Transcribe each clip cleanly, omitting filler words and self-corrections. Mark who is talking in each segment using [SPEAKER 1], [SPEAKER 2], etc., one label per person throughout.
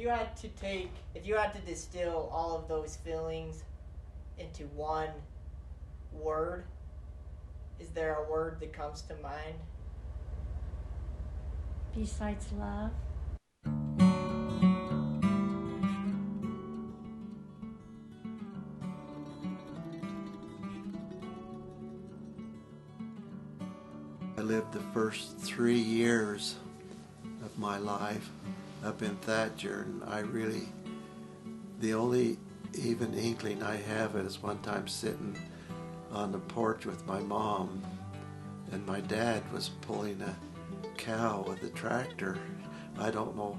[SPEAKER 1] if you had to distill all of those feelings into one word, is there a word that comes to mind?
[SPEAKER 2] Besides love?
[SPEAKER 3] I lived the first 3 years of my life up in Thatcher, and the only even inkling I have is one time sitting on the porch with my mom, and my dad was pulling a cow with a tractor. I don't know,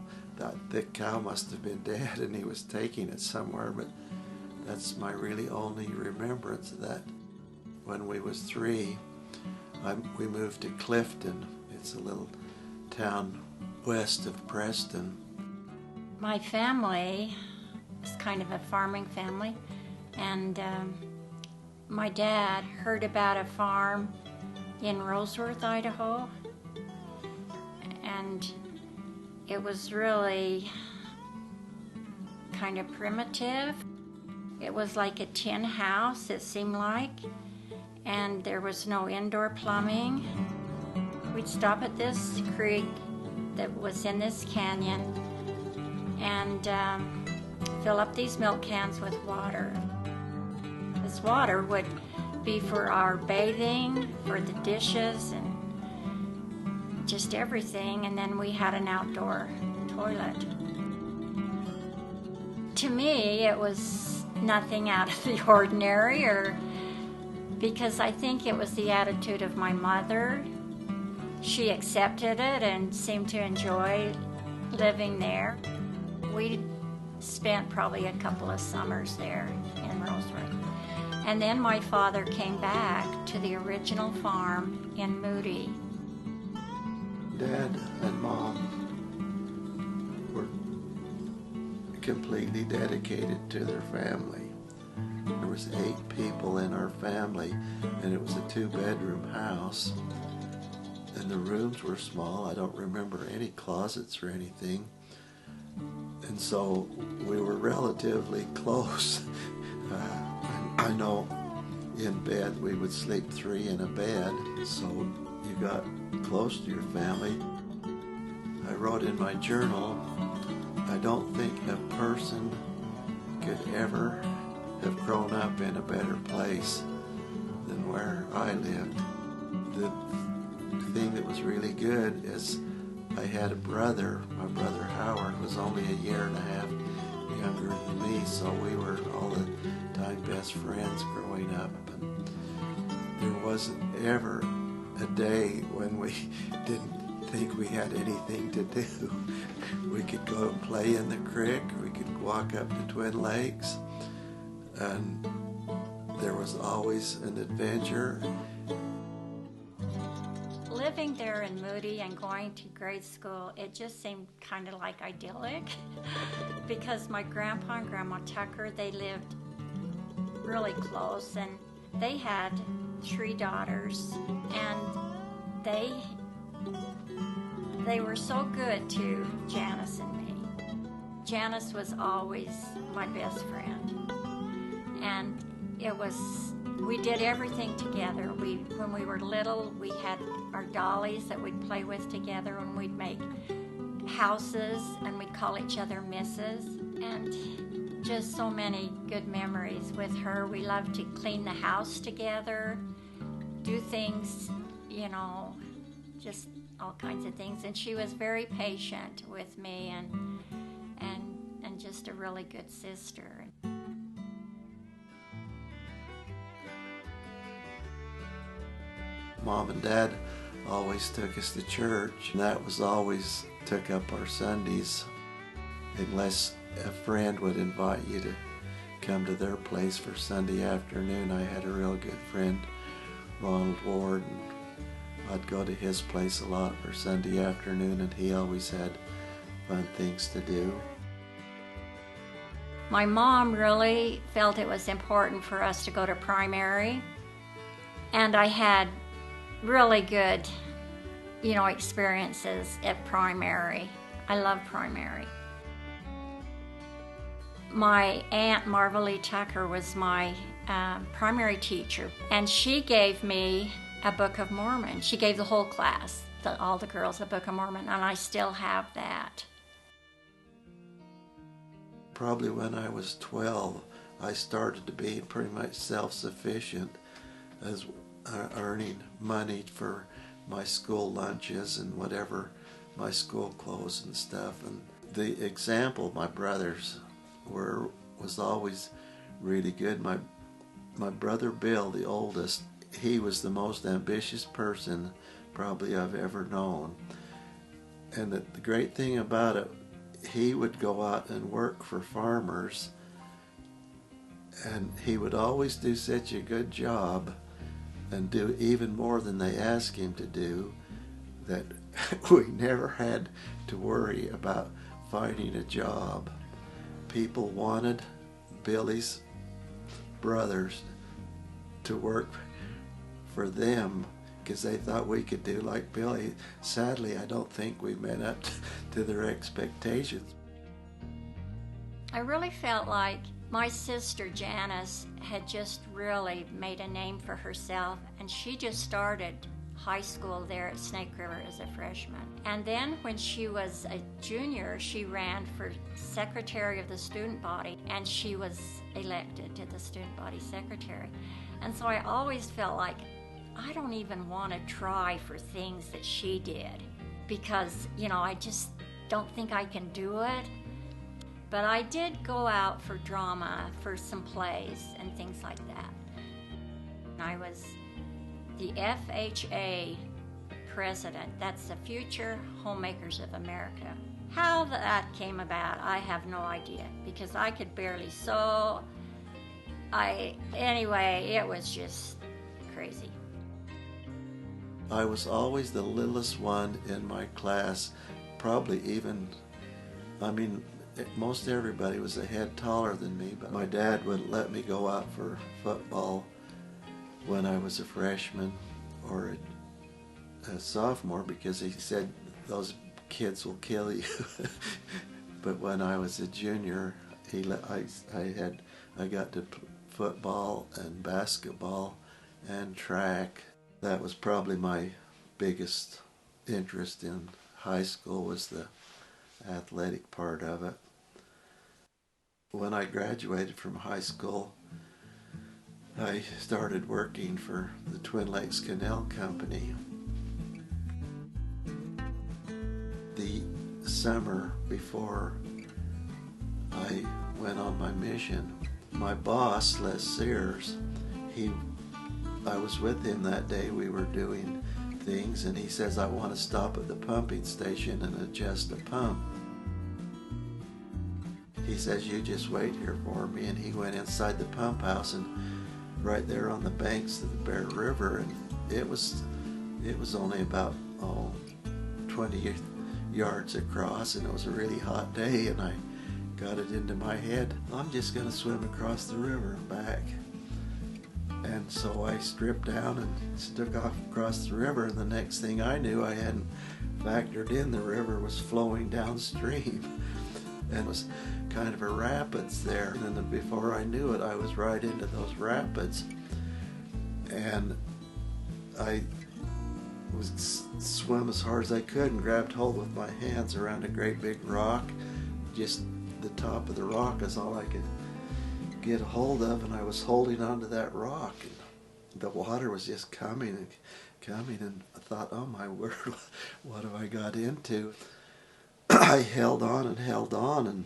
[SPEAKER 3] the cow must have been dead and he was taking it somewhere, but that's my really only remembrance of that. When we was 3, we moved to Clifton. It's a little town west of Preston.
[SPEAKER 2] My family is kind of a farming family, and my dad heard about a farm in Roseworth, Idaho, and it was really kind of primitive. It was like a tin house, it seemed like, and there was no indoor plumbing. We'd stop at this creek that was in this canyon and fill up these milk cans with water. This water would be for our bathing, for the dishes, and just everything, and then we had an outdoor toilet. To me, it was nothing out of the ordinary, because I think it was the attitude of my mother. She accepted it and seemed to enjoy living there. We spent probably a couple of summers there in Roseworth. And then my father came back to the original farm in Moody.
[SPEAKER 3] Dad and Mom were completely dedicated to their family. There was 8 people in our family, and it was a 2-bedroom house. And the rooms were small. I don't remember any closets or anything. And so we were relatively close. I know in bed we would sleep 3 in a bed, so you got close to your family. I wrote in my journal, I don't think a person could ever have grown up in a better place than where I lived. The thing that was really good is I had a brother. My brother Howard was only a year and a half younger than me, so we were all the time best friends growing up. And there wasn't ever a day when we didn't think we had anything to do. We could go and play in the creek, we could walk up to Twin Lakes, and there was always an adventure.
[SPEAKER 2] Living there in Moody and going to grade school, it just seemed kind of like idyllic because my grandpa and grandma Tucker, they lived really close, and they had 3 daughters, and they were so good to Janice and me. Janice was always my best friend, and we did everything together. When we were little, we had our dollies that we'd play with together, and we'd make houses, and we'd call each other Mrs. And just so many good memories with her. We loved to clean the house together, do things, just all kinds of things. And she was very patient with me and just a really good sister.
[SPEAKER 3] Mom and Dad always took us to church, and that was always took up our Sundays, unless a friend would invite you to come to their place for Sunday afternoon. I had a real good friend, Ronald Ward, and I'd go to his place a lot for Sunday afternoon, and he always had fun things to do.
[SPEAKER 2] My mom really felt it was important for us to go to primary, and I had really good, experiences at primary. I love primary. My aunt, Marva Lee Tucker, was my primary teacher, and she gave me a Book of Mormon. She gave the whole class, all the girls, a Book of Mormon, and I still have that.
[SPEAKER 3] Probably when I was 12, I started to be pretty much self-sufficient as earning money for my school lunches and whatever, my school clothes and stuff. And the example my brothers was always really good. My brother Bill, the oldest, he was the most ambitious person probably I've ever known. And the great thing about it, he would go out and work for farmers, and he would always do such a good job and do even more than they asked him to do, that we never had to worry about finding a job. People wanted Billy's brothers to work for them because they thought we could do like Billy. Sadly, I don't think we met up to their expectations.
[SPEAKER 2] I really felt like my sister Janice had just really made a name for herself, and she just started high school there at Snake River as a freshman. And then when she was a junior, she ran for secretary of the student body, and she was elected to the student body secretary. And so I always felt like I don't even want to try for things that she did, because, you know, I just don't think I can do it. But I did go out for drama for some plays and things like that. I was the FHA president. That's the Future Homemakers of America. How that came about, I have no idea, because I could barely sew. Anyway, it was just crazy.
[SPEAKER 3] I was always the littlest one in my class, probably even, most everybody was a head taller than me, but my dad wouldn't let me go out for football when I was a freshman or a sophomore, because he said those kids will kill you. But when I was a junior, I got to football and basketball and track. That was probably my biggest interest in high school, was the athletic part of it. When I graduated from high school, I started working for the Twin Lakes Canal Company. The summer before I went on my mission, my boss, Les Sears, I was with him that day. We were doing things, and he says, I want to stop at the pumping station and adjust the pump. He says, you just wait here for me. And he went inside the pump house, and right there on the banks of the Bear River, and it was only about 20 yards across, and it was a really hot day, and I got it into my head, I'm just going to swim across the river and back. And so I stripped down and stuck off across the river, and the next thing I knew, I hadn't factored in the river was flowing downstream, and it was kind of a rapids there. And then before I knew it, I was right into those rapids, and I swam as hard as I could and grabbed hold with my hands around a great big rock. Just the top of the rock is all I could get a hold of, and I was holding onto that rock, and the water was just coming and coming, and I thought, oh my word, what have I got into? I held on and held on,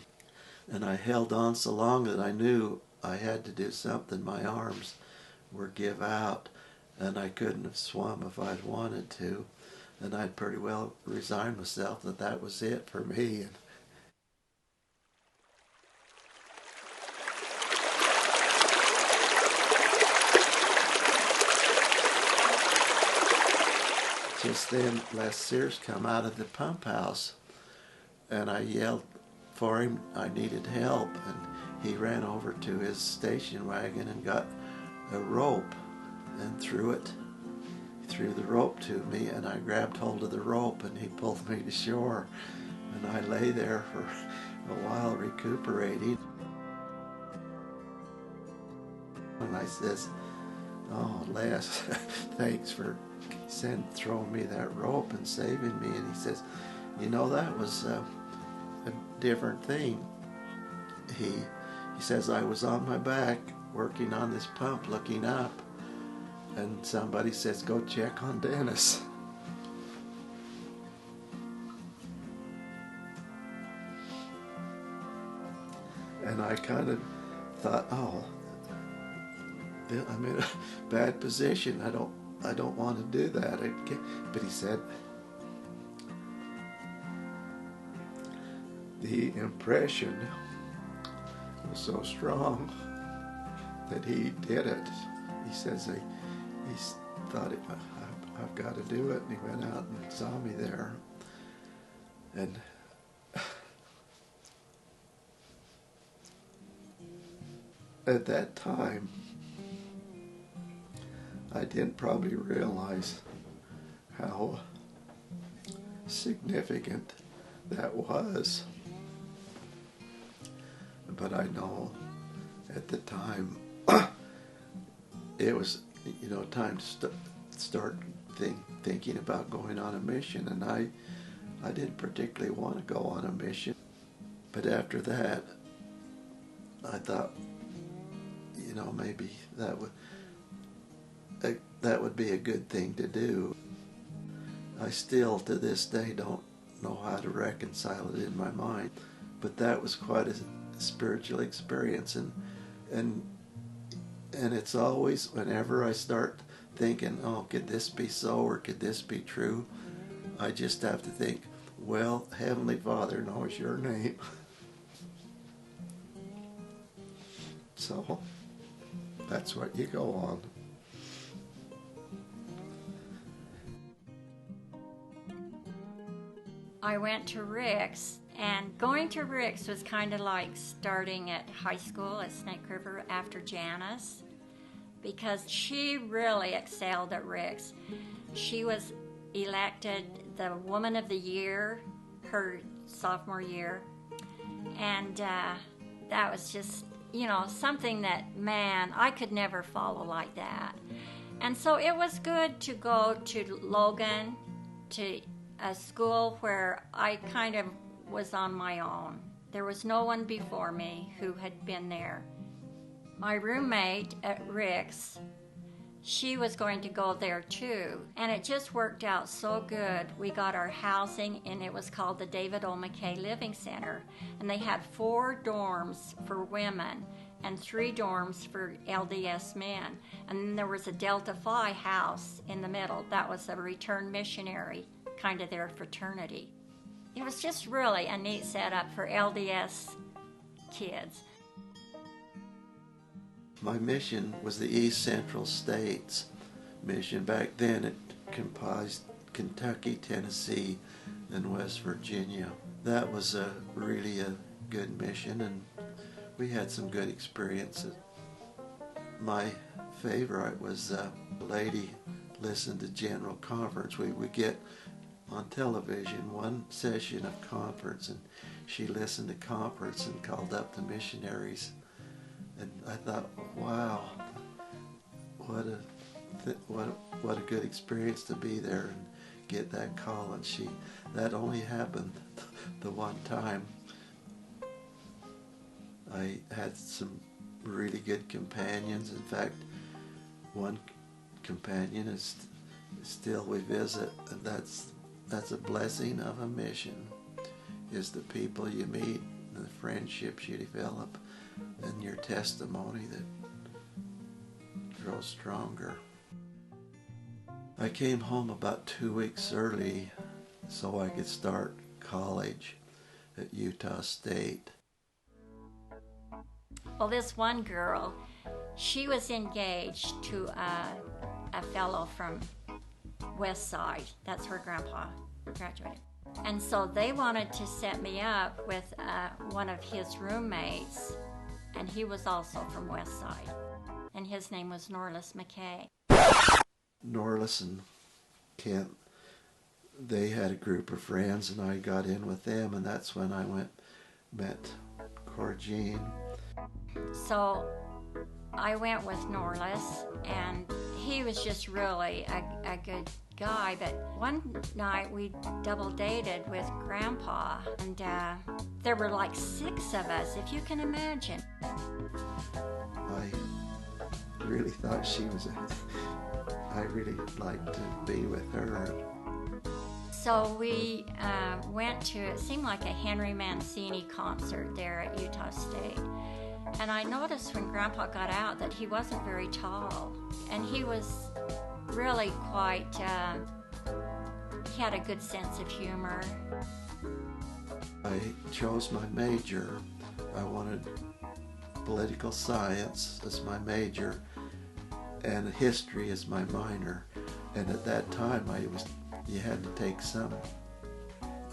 [SPEAKER 3] and I held on so long that I knew I had to do something. My arms were give out, and I couldn't have swum if I'd wanted to, and I'd pretty well resigned myself that was it for me. And just then, Les Sears come out of the pump house, and I yelled for him. I needed help, and he ran over to his station wagon and got a rope and threw the rope to me, and I grabbed hold of the rope, and he pulled me to shore, and I lay there for a while recuperating. And I says, "Oh, Les, thanks for throwing me that rope and saving me." And he says, "You know, that was a different thing." He says, "I was on my back working on this pump looking up, and somebody says, 'Go check on Dennis.'" And I kind of thought, "Oh, I'm in a bad position. I don't want to do that." But he said, the impression was so strong that he did it. He says he thought, I've got to do it. And he went out and saw me there. And at that time, I didn't probably realize how significant that was. But I know at the time it was, time to start thinking about going on a mission, and I didn't particularly want to go on a mission. But after that, I thought, maybe that would be a good thing to do. I still, to this day, don't know how to reconcile it in my mind, but that was quite a spiritual experience, and it's always, whenever I start thinking, "Oh, could this be so, or could this be true?" I just have to think, well, Heavenly Father knows your name. So that's what you go on.
[SPEAKER 2] I went to Rick's, and going to Rick's was kind of like starting at high school at Snake River after Janice, because she really excelled at Rick's. She was elected the Woman of the Year her sophomore year, and that was just, something that, man, I could never follow like that. And so it was good to go to Logan, to a school where I kind of was on my own. There was no one before me who had been there. My roommate at Rick's, she was going to go there too, and it just worked out so good. We got our housing, and it was called the David O. McKay Living Center, and they had 4 dorms for women and 3 dorms for LDS men, and then there was a Delta Phi house in the middle. That was a returned missionary, kind of their fraternity. It was just really a neat setup for LDS kids.
[SPEAKER 3] My mission was the East Central States mission. Back then it comprised Kentucky, Tennessee, and West Virginia. That was really a good mission, and we had some good experiences. My favorite was a lady listened to General Conference. We would get on television one session of conference, and she listened to conference and called up the missionaries. And I thought, wow, what a good experience to be there and get that call. And that only happened the one time. I had some really good companions. In fact, one companion is still we visit, and that's a blessing of a mission, is the people you meet and the friendships you develop and your testimony that grows stronger. I came home about 2 weeks early so I could start college at Utah State.
[SPEAKER 2] Well, this one girl, she was engaged to a fellow from West Side. That's where Grandpa graduated. And so they wanted to set me up with one of his roommates, and he was also from West Side. And his name was Norlis McKay.
[SPEAKER 3] Norlis and Kent, they had a group of friends, and I got in with them, and that's when I met Cora.
[SPEAKER 2] So I went with Norlis, and he was just really a good guy. But one night we double dated with Grandpa, and there were like 6 of us, if you can imagine.
[SPEAKER 3] I really thought she was I really liked to be with her.
[SPEAKER 2] So we went to, it seemed like a Henry Mancini concert there at Utah State. And I noticed when Grandpa got out that he wasn't very tall. And he was really quite, he had a good sense of humor.
[SPEAKER 3] I chose my major. I wanted political science as my major and history as my minor. And at that time you had to take some,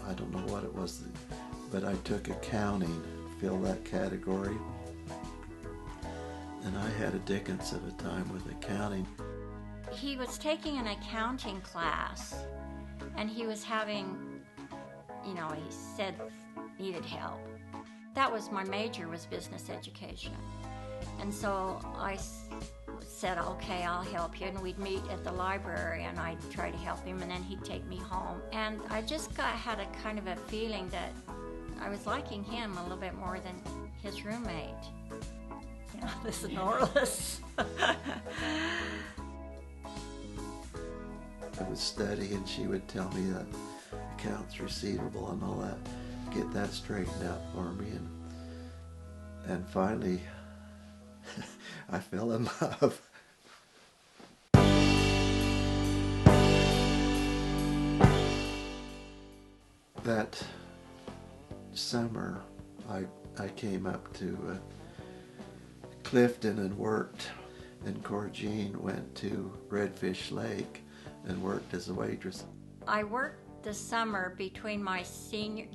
[SPEAKER 3] I don't know what it was, but I took accounting, fill that category. And I had a dickens of a time with accounting.
[SPEAKER 2] He was taking an accounting class, and he was having, he said needed help. That was my major, was business education. And so I said, okay, I'll help you. And we'd meet at the library, and I'd try to help him, and then he'd take me home. And I just had a kind of a feeling that I was liking him a little bit more than his roommate. This is Norlis.
[SPEAKER 3] I would study, and she would tell me that accounts receivable and all that, get that straightened out for me. And finally, I fell in love. That summer, I came up to Clifton and worked, and Cora went to Redfish Lake and worked as a waitress.
[SPEAKER 2] I worked the summer between my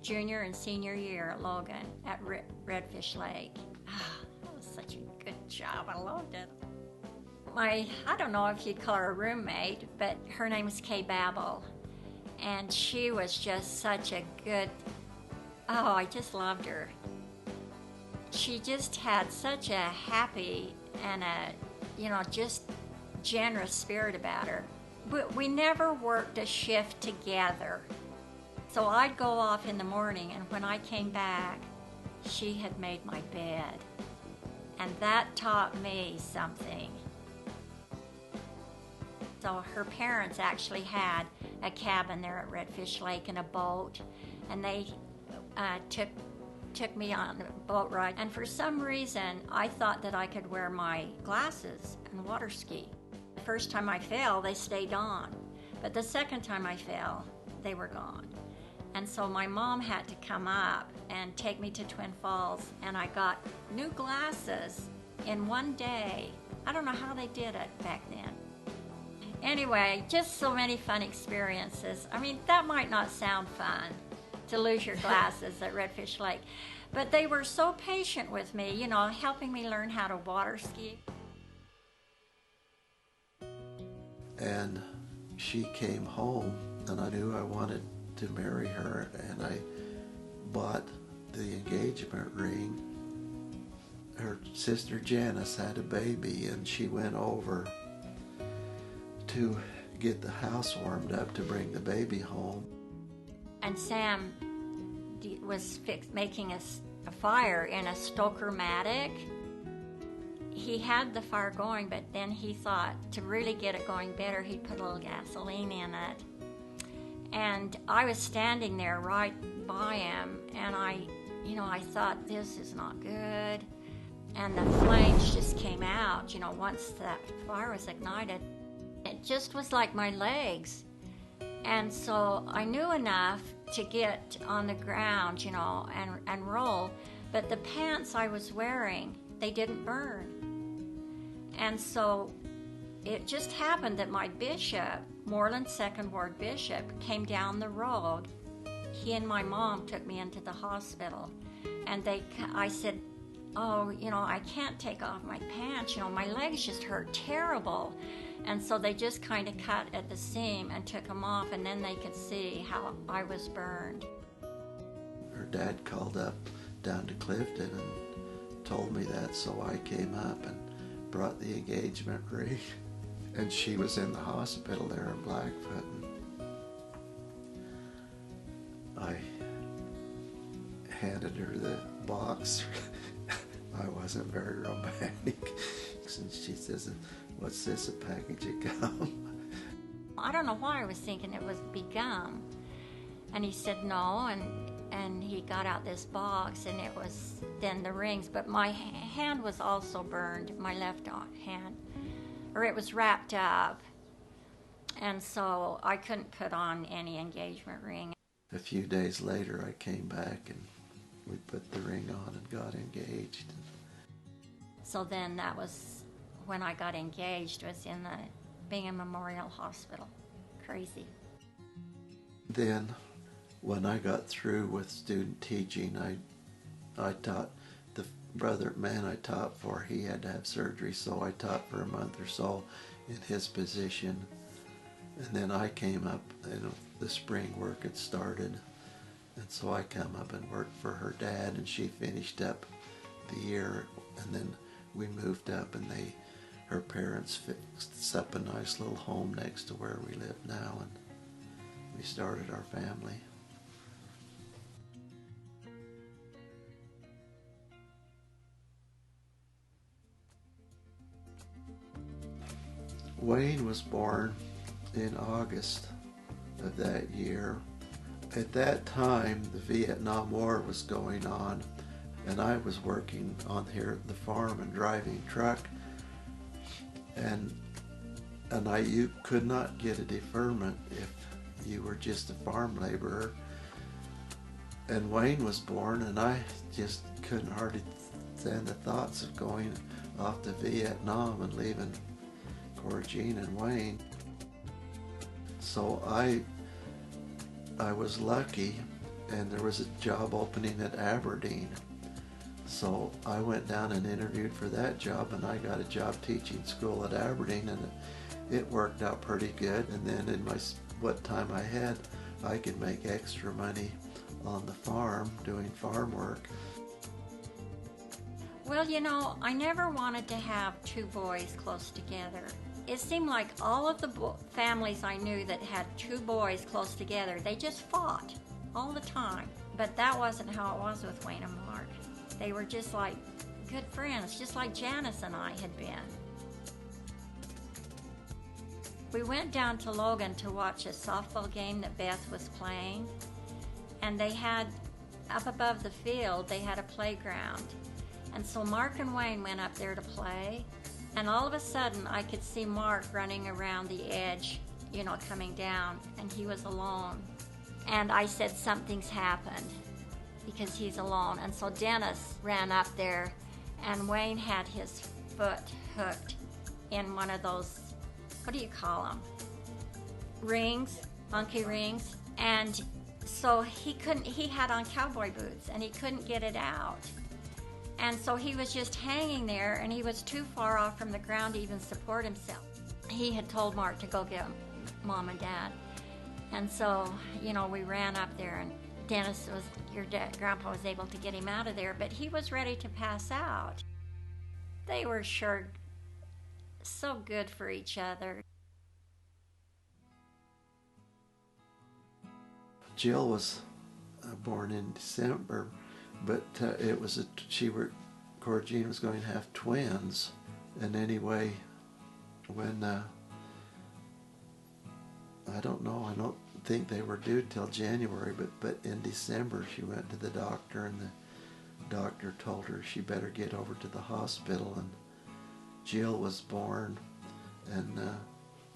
[SPEAKER 2] junior and senior year at Logan at Redfish Lake. That was such a good job. I loved it. I don't know if you'd call her a roommate, but her name was Kay Babel. And she was just such a good, I just loved her. She just had such a happy and just generous spirit about her. But we never worked a shift together. So I'd go off in the morning, and when I came back, she had made my bed. And that taught me something. So her parents actually had a cabin there at Redfish Lake and a boat, and they took me on a boat ride. And for some reason, I thought that I could wear my glasses and water ski. The first time I fell, they stayed on. But the second time I fell, they were gone. And so my mom had to come up and take me to Twin Falls, and I got new glasses in one day. I don't know how they did it back then. Anyway, just so many fun experiences. I mean, that might not sound fun to lose your glasses at Redfish Lake, but they were so patient with me, helping me learn how to water ski.
[SPEAKER 3] And she came home, and I knew I wanted to marry her, and I bought the engagement ring. Her sister Janice had a baby, and she went over to get the house warmed up to bring the baby home.
[SPEAKER 2] And Sam was making a fire in a Stoker-matic. He had the fire going, but then he thought to really get it going better, he'd put a little gasoline in it. And I was standing there right by him, and I thought, this is not good. And the flames just came out, once that fire was ignited. It just was like my legs. And so I knew enough to get on the ground, and roll. But the pants I was wearing, they didn't burn. And so it just happened that my bishop, Moreland Second Ward bishop, came down the road. He and my mom took me into the hospital. And I said, I can't take off my pants. My legs just hurt terrible. And so they just kind of cut at the seam and took them off, and then they could see how I was burned.
[SPEAKER 3] Her dad called up down to Clifton and told me that, so I came up and brought the engagement ring, and she was in the hospital there in Blackfoot. I handed her the box. I wasn't very romantic. Since she says, "What's this, a package of gum?"
[SPEAKER 2] I don't know why I was thinking it was be gum. And he said no, and he got out this box, and it was then the rings. But my hand was also burned, my left hand, or it was wrapped up. And so I couldn't put on any engagement ring.
[SPEAKER 3] A few days later, I came back and we put the ring on and got engaged.
[SPEAKER 2] So then that was when I got engaged, was in the Bingham Memorial Hospital. Crazy.
[SPEAKER 3] Then, when I got through with student teaching, I taught the man I taught for, he had to have surgery, so I taught for a month or so in his position. And then I came up, the spring work had started, and so I come up and worked for her dad, and she finished up the year, and then we moved up, and her parents fixed up a nice little home next to where we live now, and we started our family. Wayne was born in August of that year. At that time, the Vietnam War was going on, and I was working on here at the farm and driving truck, and you could not get a deferment if you were just a farm laborer. And Wayne was born, and I just couldn't hardly stand the thoughts of going off to Vietnam and leaving Cora Jean and Wayne. So I was lucky, and there was a job opening at Aberdeen. So I went down and interviewed for that job, and I got a job teaching school at Aberdeen, and it worked out pretty good. And then in what time I had, I could make extra money on the farm doing farm work.
[SPEAKER 2] Well, I never wanted to have two boys close together. It seemed like all of the families I knew that had two boys close together, they just fought all the time. But that wasn't how it was with Wayne and Mark. They were just like good friends, just like Janice and I had been. We went down to Logan to watch a softball game that Beth was playing, and they had, up above the field, they had a playground. And so Mark and Wayne went up there to play, and all of a sudden I could see Mark running around the edge, coming down, and he was alone. And I said, something's happened, because he's alone. And so Dennis ran up there, and Wayne had his foot hooked in one of those, what do you call them? Rings, monkey rings. And so he had on cowboy boots, and he couldn't get it out. And so he was just hanging there, and he was too far off from the ground to even support himself. He had told Mark to go get Mom and Dad. And so, we ran up there, and Grandpa was able to get him out of there, but he was ready to pass out. They were sure so good for each other.
[SPEAKER 3] Jill was born in December, but Cora Jean was going to have twins. And anyway, when, I don't think they were due till January, but in December she went to the doctor, and the doctor told her she better get over to the hospital, and Jill was born, and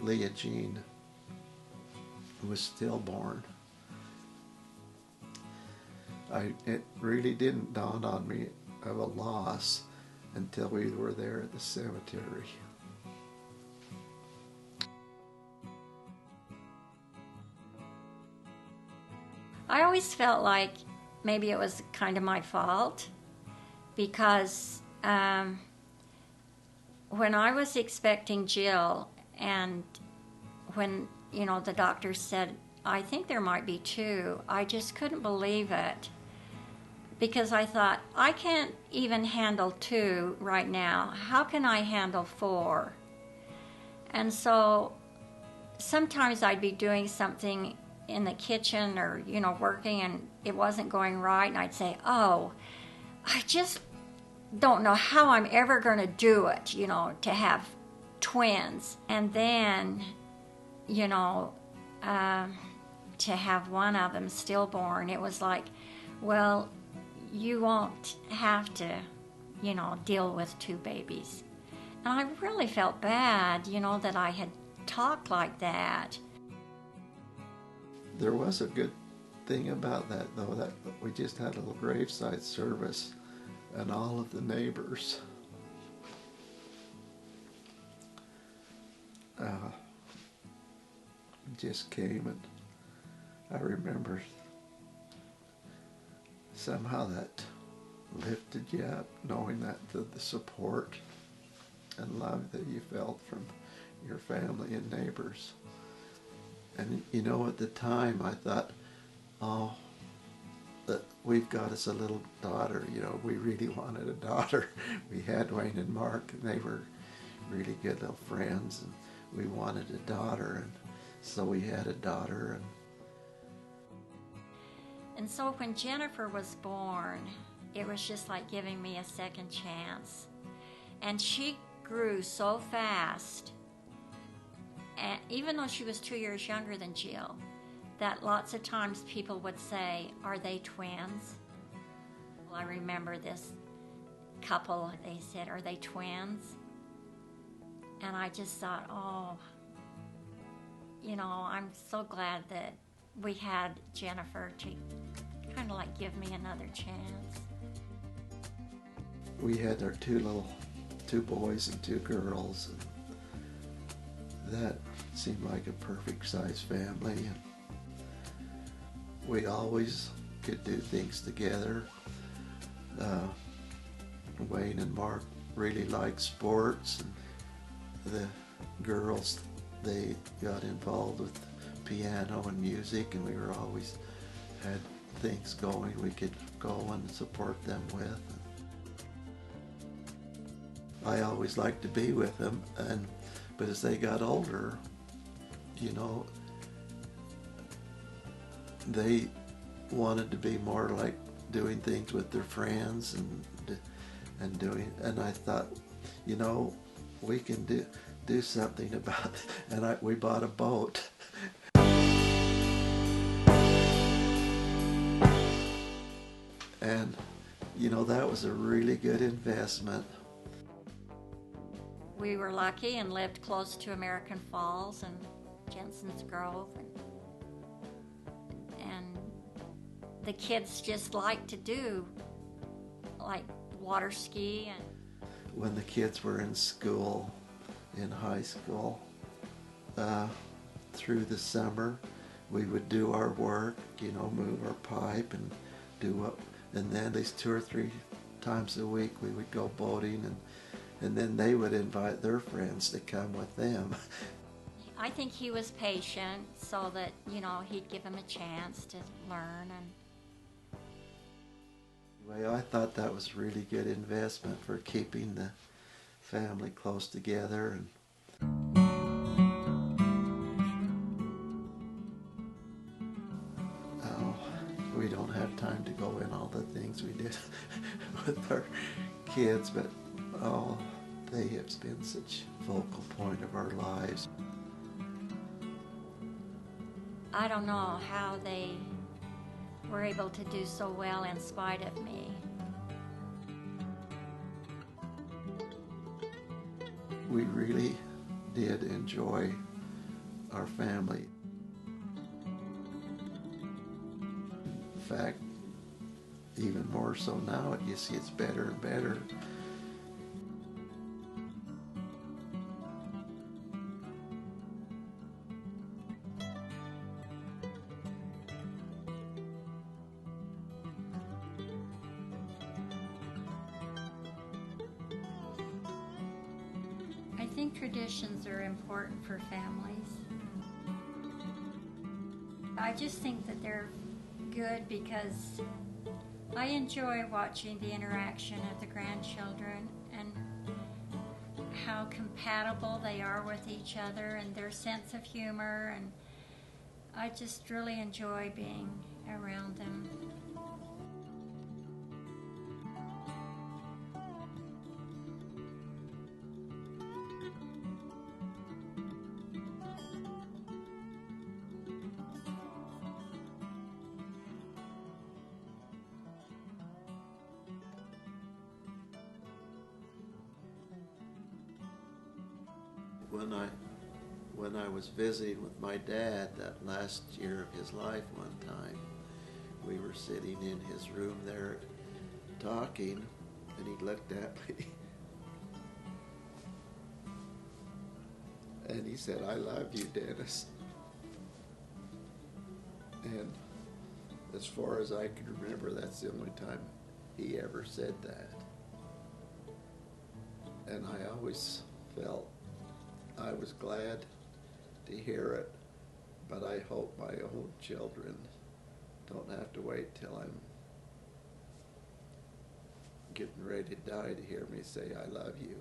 [SPEAKER 3] Leah Jean was stillborn. It really didn't dawn on me of a loss until we were there at the cemetery.
[SPEAKER 2] I always felt like maybe it was kind of my fault, because when I was expecting Jill, and when, the doctor said, I think there might be two, I just couldn't believe it, because I thought, I can't even handle 2 right now. How can I handle 4? And so sometimes I'd be doing something in the kitchen or, working, and it wasn't going right, and I'd say, oh, I just don't know how I'm ever going to do it, to have twins. And then, to have one of them stillborn, it was like, well, you won't have to, deal with 2 babies. And I really felt bad, that I had talked like that.
[SPEAKER 3] There was a good thing about that, though, that we just had a little graveside service, and all of the neighbors just came, and I remember somehow that lifted you up, knowing that the support and love that you felt from your family and neighbors. And at the time I thought, oh, that we've got us a little daughter. We really wanted a daughter. We had Wayne and Mark, and they were really good little friends, and we wanted a daughter, and so we had a daughter.
[SPEAKER 2] And so when Jennifer was born, it was just like giving me a second chance. And she grew so fast, and even though she was 2 years younger than Jill, that lots of times people would say, are they twins? Well, I remember this couple, they said, are they twins? And I just thought, oh, I'm so glad that we had Jennifer to kind of like give me another chance.
[SPEAKER 3] We had our 2 boys and 2 girls, and that seemed like a perfect size family, and we always could do things together. Wayne and Mark really liked sports, and the girls, they got involved with piano and music, and we were always had things going we could go and support them with. I always liked to be with them, but as they got older, they wanted to be more like doing things with their friends and I thought, we can do something about it. And we bought a boat. And that was a really good investment.
[SPEAKER 2] We were lucky and lived close to American Falls and Jensen's Grove, and the kids just liked to do like water ski. And
[SPEAKER 3] when the kids were in school, in high school, through the summer, we would do our work, move our pipe and and then these 2 or 3 times a week we would go boating, and then they would invite their friends to come with them.
[SPEAKER 2] I think he was patient so that, he'd give them a chance to learn.
[SPEAKER 3] Anyway, I thought that was really good investment for keeping the family close together. We don't have time to go in all the things we did with our kids, but they have been such a focal point of our lives.
[SPEAKER 2] I don't know how they were able to do so well in spite of me.
[SPEAKER 3] We really did enjoy our family. In fact, even more so now, it just gets better and better.
[SPEAKER 2] I think traditions are important for families. I just think that they're good because I enjoy watching the interaction of the grandchildren and how compatible they are with each other and their sense of humor, and I just really enjoy being around them.
[SPEAKER 3] When I was visiting with my dad that last year of his life one time, we were sitting in his room there talking, and he looked at me and he said, "I love you, Dennis." And as far as I can remember, that's the only time he ever said that. And I always felt I was glad to hear it, but I hope my own children don't have to wait till I'm getting ready to die to hear me say I love you.